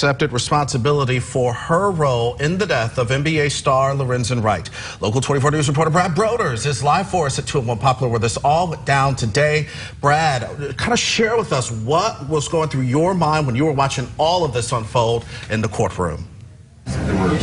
accepted responsibility for her role in the death of NBA star Sherra Wright. Local 24 News reporter Brad Broders is live for us at 201 Poplar, where this all went down today. Brad, kind of share with us what was going through your mind when you were watching all of this unfold in the courtroom. There were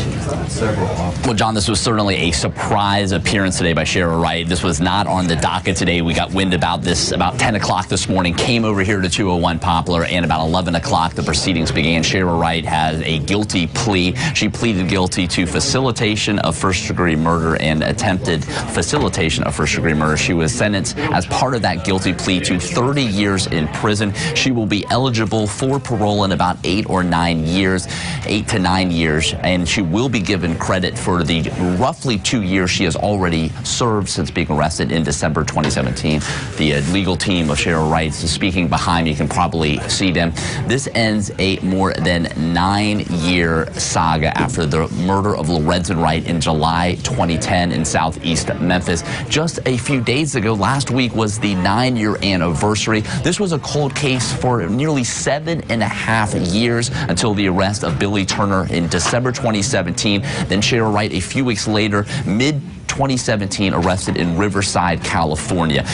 several. Well, John, this was certainly a surprise appearance today by Sherra Wright. This was not on the docket today. We got wind about this about 10 o'clock this morning, came over here to 201 Poplar, and about 11 o'clock the proceedings began. Sherra Wright has a guilty plea. She pleaded guilty to facilitation of first-degree murder and attempted facilitation of first-degree murder. She was sentenced as part of that guilty plea to 30 years in prison. She will be eligible for parole in about 8 to 9 years, and she will be given credit for the roughly 2 years she has already served since being arrested in December 2017. The legal team of Sherra Wright is speaking behind me. You can probably see them. This ends a more than 9-year saga after the murder of Sherra Wright in July 2010 in southeast Memphis. Just a few days ago, last week, was the 9-year anniversary. This was a cold case for nearly 7.5 years until the arrest of Billy Turner in December 2017. Then Sherra Wright, a few weeks later, mid-2017, arrested in Riverside, California.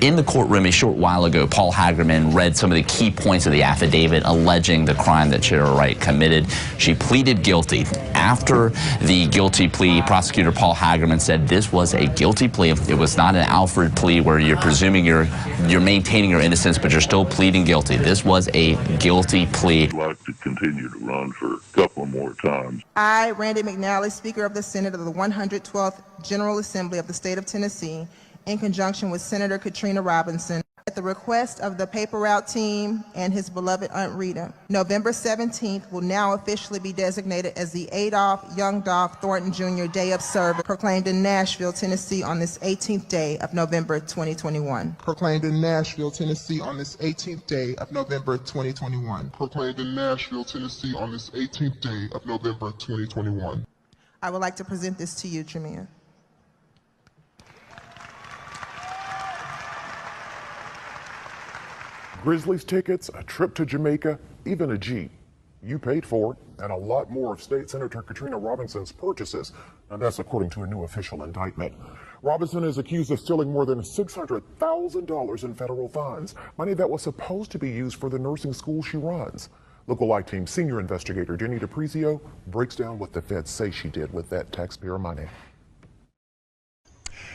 In the courtroom a short while ago, Paul Hagerman read some of the key points of the affidavit alleging the crime that Sherra Wright committed. She pleaded guilty. After the guilty plea, prosecutor Paul Hagerman said this was a guilty plea. It was not an Alfred plea where you're presuming you're maintaining your innocence, but you're still pleading guilty. This was a guilty plea. I'd like to continue to run for a couple more times. I, Randy McNally, Speaker of the Senate of the 112th General Assembly of the State of Tennessee, in conjunction with Senator Katrina Robinson, at the request of the Paper Route team and his beloved Aunt Rita, November 17th will now officially be designated as the Young Dolph Thornton Jr. Day of Service, proclaimed in Nashville, Tennessee on this 18th day of November 2021. Proclaimed in Nashville, Tennessee on this 18th day of November 2021. Proclaimed in Nashville, Tennessee on this 18th day of November 2021. I would like to present this to you, Tremia. Grizzlies tickets, a trip to Jamaica, even a Jeep. You paid for it, and a lot more of State Senator Katrina Robinson's purchases. And that's according to a new official indictment. Robinson is accused of stealing more than $600,000 in federal funds, money that was supposed to be used for the nursing school she runs. Local Light Team senior investigator Jenny DePrizio breaks down what the feds say she did with that taxpayer money.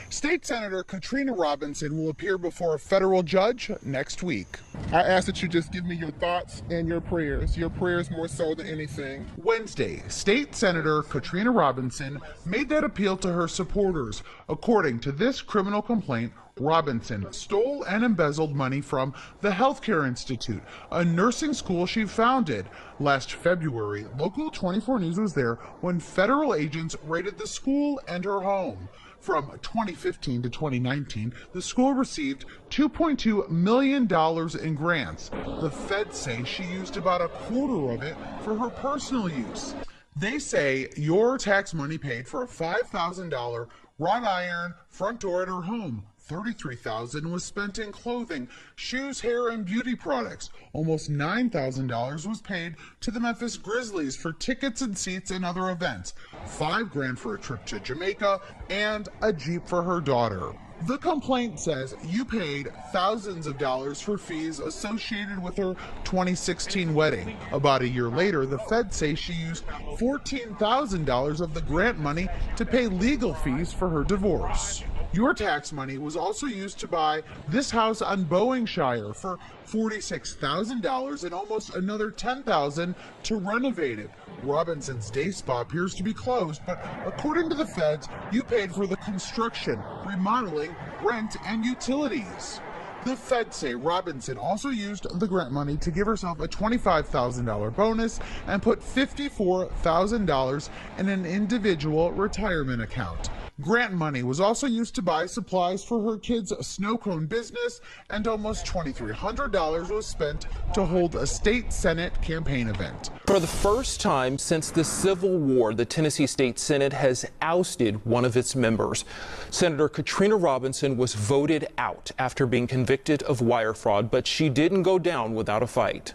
State Senator Katrina Robinson will appear before a federal judge next week. I ask that you just give me your thoughts and your prayers more so than anything. Wednesday, State Senator Katrina Robinson made that appeal to her supporters. According to this criminal complaint, Robinson stole and embezzled money from the Healthcare Institute, a nursing school she founded. Last February, Local 24 News was there when federal agents raided the school and her home. From 2015 to 2019, the school received $2.2 million in grants. The feds say she used about a quarter of it for her personal use. They say your tax money paid for a $5,000 wrought iron front door at her home. $33,000 was spent in clothing, shoes, hair, and beauty products. Almost $9,000 was paid to the Memphis Grizzlies for tickets and seats and other events. $5,000 for a trip to Jamaica and a Jeep for her daughter. The complaint says you paid thousands of dollars for fees associated with her 2016 wedding. About a year later, the feds say she used $14,000 of the grant money to pay legal fees for her divorce. Your tax money was also used to buy this house on Boeingshire for $46,000 and almost another $10,000 to renovate it. Robinson's day spa appears to be closed, but according to the feds, you paid for the construction, remodeling, rent, and utilities. The feds say Robinson also used the grant money to give herself a $25,000 bonus and put $54,000 in an individual retirement account. Grant money was also used to buy supplies for her kids' snow cone business, and almost $2,300 was spent to hold a state Senate campaign event. For the first time since the Civil War, the Tennessee State Senate has ousted one of its members. Senator Katrina Robinson was voted out after being convicted of wire fraud, but she didn't go down without a fight.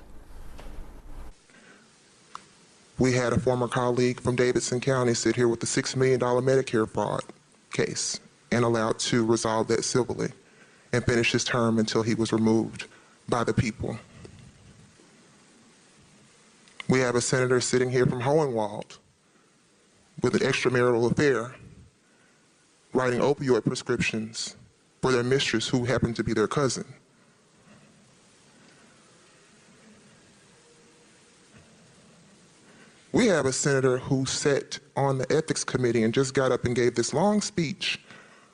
We had a former colleague from Davidson County sit here with a $6 million Medicare fraud case and allowed to resolve that civilly and finish his term until he was removed by the people. We have a senator sitting here from Hohenwald with an extramarital affair, writing opioid prescriptions for their mistress who happened to be their cousin. We have a senator who sat on the ethics committee and just got up and gave this long speech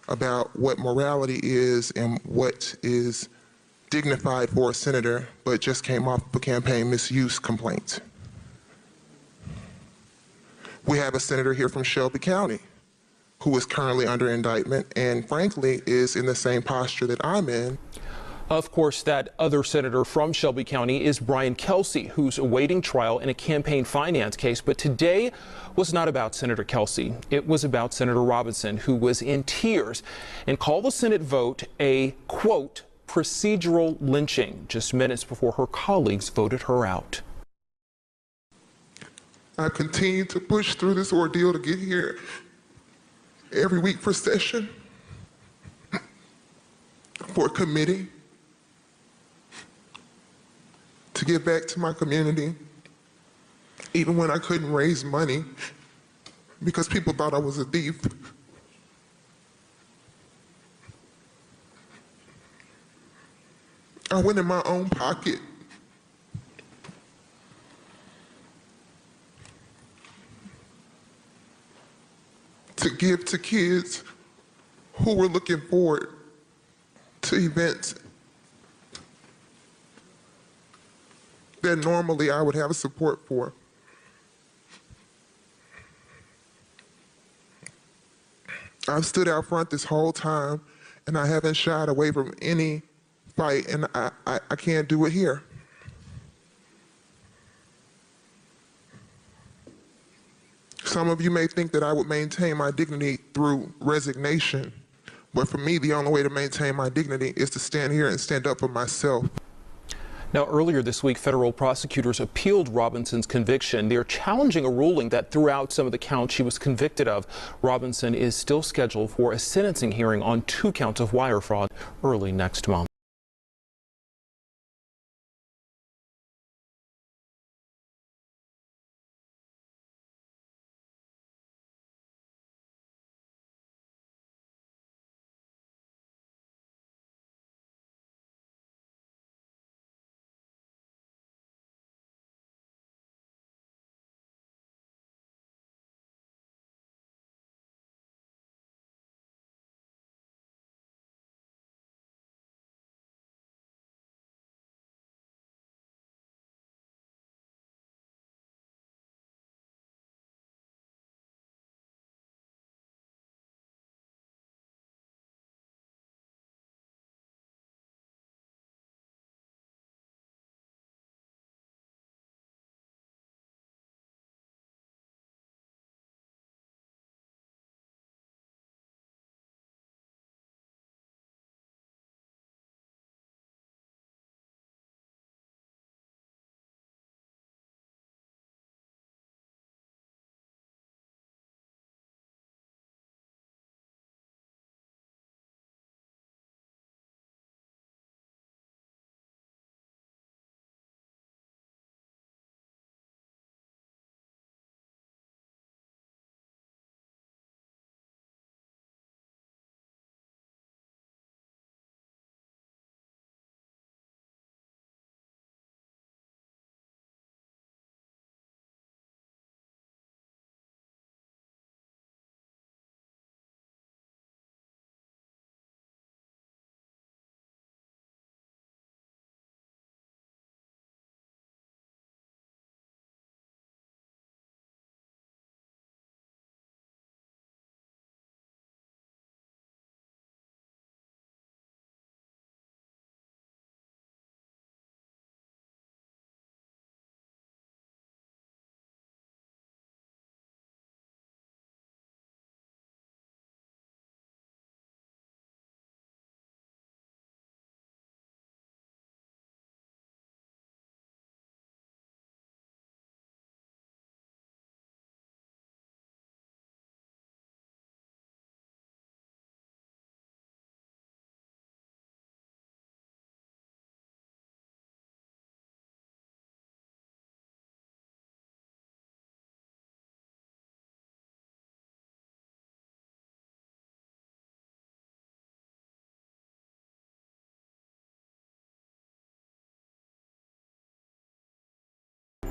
about what morality is and what is dignified for a senator, but just came off a campaign misuse complaint. We have a senator here from Shelby County who is currently under indictment and frankly is in the same posture that I'm in. Of course, that other senator from Shelby County is Brian Kelsey, who's awaiting trial in a campaign finance case. But today was not about Senator Kelsey. It was about Senator Robinson, who was in tears and called the Senate vote a, quote, procedural lynching, just minutes before her colleagues voted her out. I continue to push through this ordeal to get here every week for session, for committee, to give back to my community, even when I couldn't raise money because people thought I was a thief. I went in my own pocket to give to kids who were looking forward to events that normally I would have support for. I've stood out front this whole time and I haven't shied away from any fight, and I can't do it here. Some of you may think that I would maintain my dignity through resignation, but for me, the only way to maintain my dignity is to stand here and stand up for myself. Now, earlier this week, federal prosecutors appealed Robinson's conviction. They're challenging a ruling that threw out some of the counts she was convicted of. Robinson is still scheduled for a sentencing hearing on 2 counts of wire fraud early next month.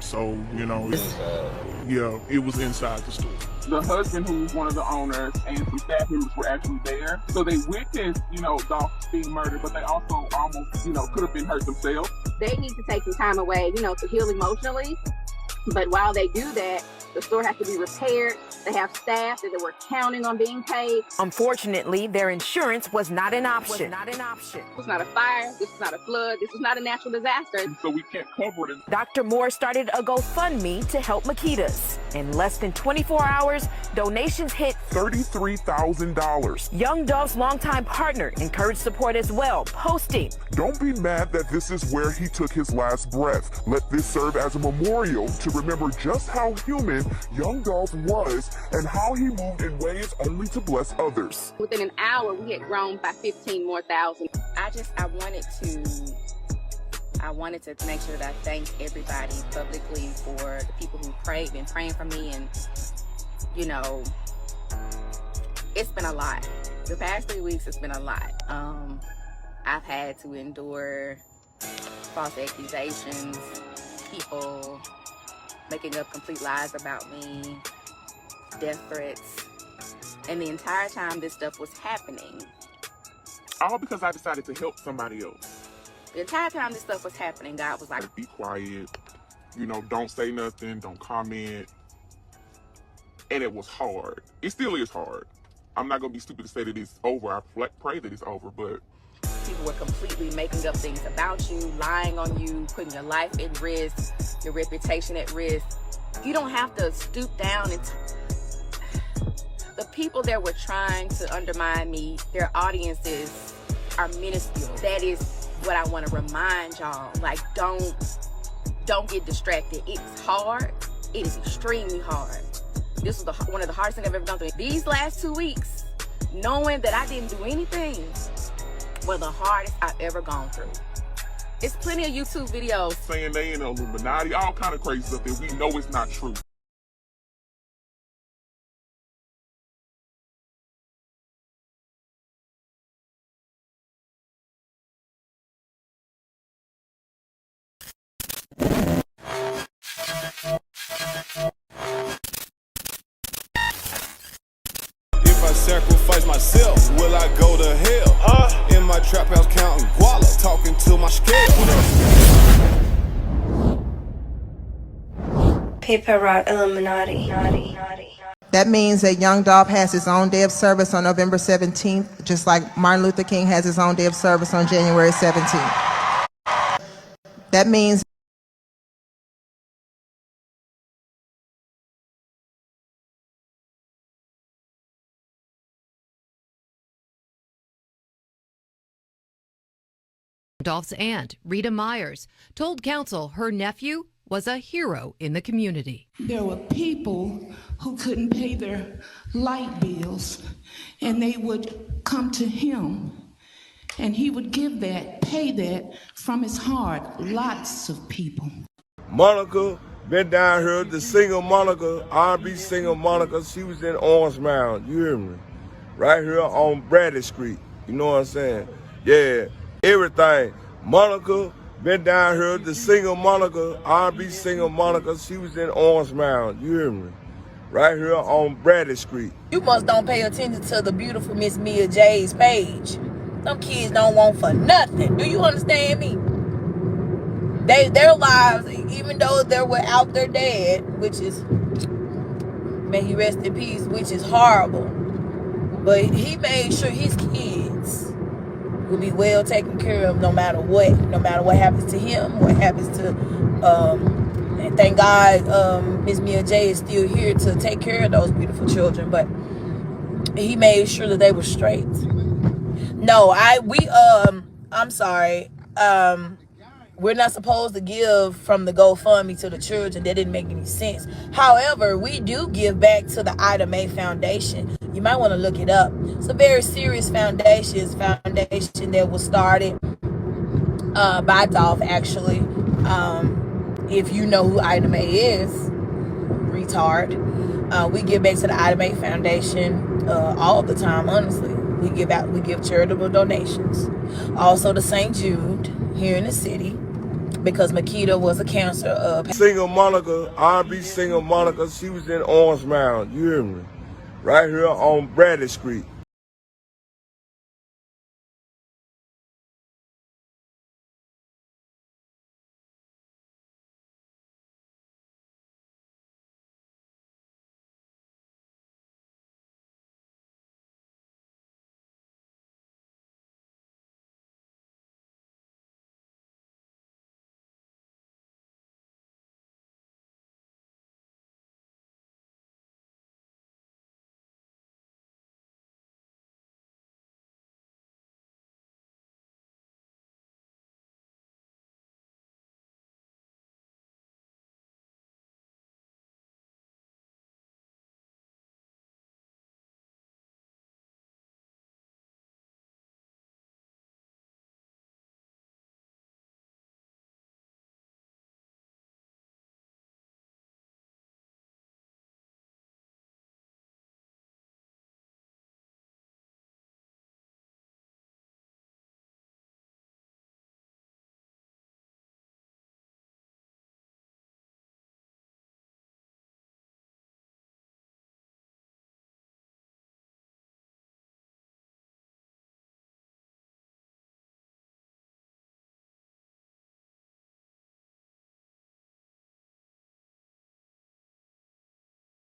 So, you know, it was inside the store. The husband, who's one of the owners, and some staff members were actually there. So they witnessed, Dolph being murdered, but they also almost, could have been hurt themselves. They need to take some time away, to heal emotionally. But while they do that, the store has to be repaired. They have staff that they were counting on being paid. Unfortunately, their insurance was not an option. This was not a fire. This is not a flood. This is not a natural disaster. So we can't cover it. Dr. Moore started a GoFundMe to help Makitas. In less than 24 hours, donations hit $33,000. Young Dolph's longtime partner encouraged support as well, posting, "Don't be mad that this is where he took his last breath. Let this serve as a memorial to remember just how human Young Dolph was and how he moved in ways only to bless others." Within an hour, we had grown by 15 more thousand. I wanted to make sure that I thanked everybody publicly for the people who been praying for me, and it's been a lot. The past 3 weeks, it's been a lot. I've had to endure false accusations, people making up complete lies about me, death threats, and the entire time this stuff was happening. All because I decided to help somebody else. The entire time this stuff was happening, God was like, "Be quiet, don't say nothing, don't comment." And it was hard. It still is hard. I'm not gonna be stupid to say that it's over. I pray that it's over, but people were completely making up things about you, lying on you, putting your life at risk, your reputation at risk. You don't have to stoop down and the people that were trying to undermine me, their audiences are minuscule. That is what I want to remind y'all. Like, don't get distracted. It's hard. It is extremely hard. This was one of the hardest things I've ever done through. These last 2 weeks, knowing that I didn't do anything, were the hardest I've ever gone through. It's plenty of YouTube videos saying they in the Illuminati, all kind of crazy stuff that we know is not true. If I sacrifice myself, will I go to hell? In my trap house counting guala, talking to my scale. Paper route Illuminati. That means that Young Dolph has his own day of service on November 17th, just like Martin Luther King has his own day of service on January 17th. That means Dolph's aunt, Rita Myers, told counsel her nephew was a hero in the community. There were people who couldn't pay their light bills, and they would come to him, and he would pay that from his heart. Lots of people. Monica, been down here, the singer Monica, R&B singer Monica, she was in Orange Mound, you hear me? Right here on Bradley Street, you know what I'm saying? Yeah, everything. Monica, been down here, the singer Monica, R&B singer Monica, she was in Orange Mound, you hear me? Right here on Bradley Street. You must don't pay attention to the beautiful Miss Mia J's page. Some kids don't want for nothing. Do you understand me? Their lives, even though they were out there dead, which is, may he rest in peace, which is horrible. But he made sure his kids will be well taken care of no matter what happens to him, what happens to, and thank God Miss Mia J is still here to take care of those beautiful children, but he made sure that they were straight. No, I'm sorry. We're not supposed to give from the GoFundMe to the children. That didn't make any sense. However, we do give back to the Ida Mae Foundation. You might want to look it up. It's a very serious foundation that was started by Dolph, actually. If you know who Ida Mae is, retard. We give back to the Ida Mae Foundation all the time, honestly. We give charitable donations. Also to St. Jude here in the city. because Makita was a cancer. Single Monica, R&B singer Monica, she was in Orange Mound, you hear me? Right here on Bradley Street.